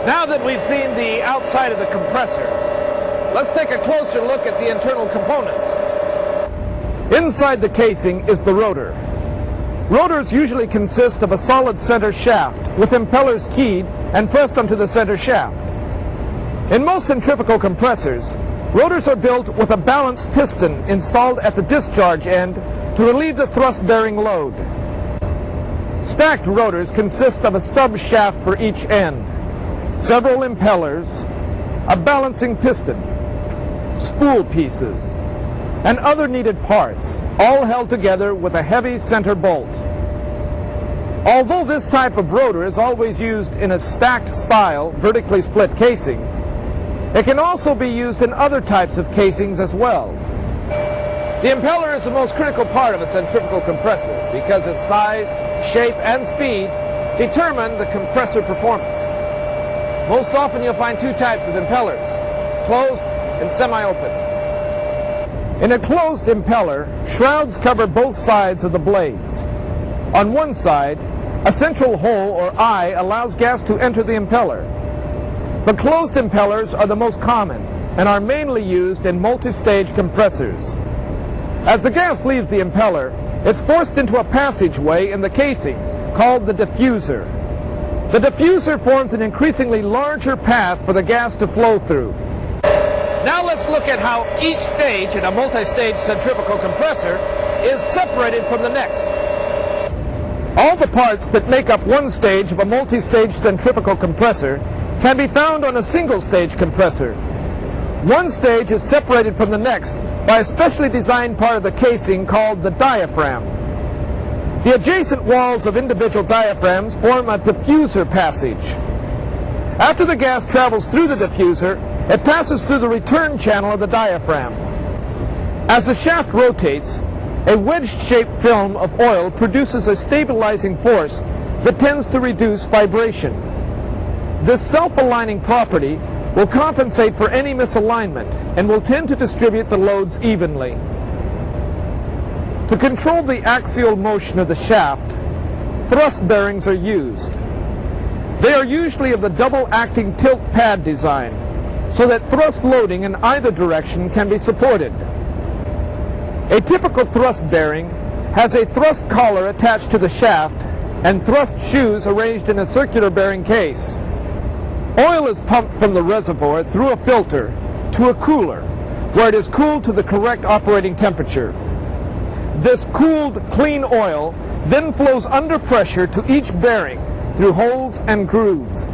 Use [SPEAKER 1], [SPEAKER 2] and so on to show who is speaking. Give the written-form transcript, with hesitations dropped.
[SPEAKER 1] Now that we've seen the outside of the compressor, let's take a closer look at the internal components. Inside the casing is the rotor. Rotors usually consist of a solid center shaft with impellers keyed and pressed onto the center shaft. In most centrifugal compressors, rotors are built with a balanced piston installed at the discharge end to relieve the thrust-bearing load. Stacked rotors consist of a stub shaft for each end, several impellers, a balancing piston, spool pieces, and other needed parts, all held together with a heavy center bolt. Although this type of rotor is always used in a stacked style, vertically split casing, it can also be used in other types of casings as well. The impeller is the most critical part of a centrifugal compressor because its size, shape, and speed determine the compressor performance. Most often you'll find two types of impellers, closed and semi-open. In a closed impeller, shrouds cover both sides of the blades. On one side, a central hole or eye allows gas to enter the impeller. But closed impellers are the most common and are mainly used in multi-stage compressors. As the gas leaves the impeller, it's forced into a passageway in the casing called the diffuser. The diffuser forms an increasingly larger path for the gas to flow through. Now let's look at how each stage in a multi-stage centrifugal compressor is separated from the next. All the parts that make up one stage of a multi-stage centrifugal compressor can be found on a single-stage compressor. One stage is separated from the next by a specially designed part of the casing called the diaphragm. The adjacent walls of individual diaphragms form a diffuser passage. After the gas travels through the diffuser, it passes through the return channel of the diaphragm. As the shaft rotates, a wedge-shaped film of oil produces a stabilizing force that tends to reduce vibration. This self-aligning property will compensate for any misalignment and will tend to distribute the loads evenly. To control the axial motion of the shaft, thrust bearings are used. They are usually of the double-acting tilt pad design, so that thrust loading in either direction can be supported. A typical thrust bearing has a thrust collar attached to the shaft and thrust shoes arranged in a circular bearing case. Oil is pumped from the reservoir through a filter to a cooler, where it is cooled to the correct operating temperature. This cooled, clean oil then flows under pressure to each bearing through holes and grooves.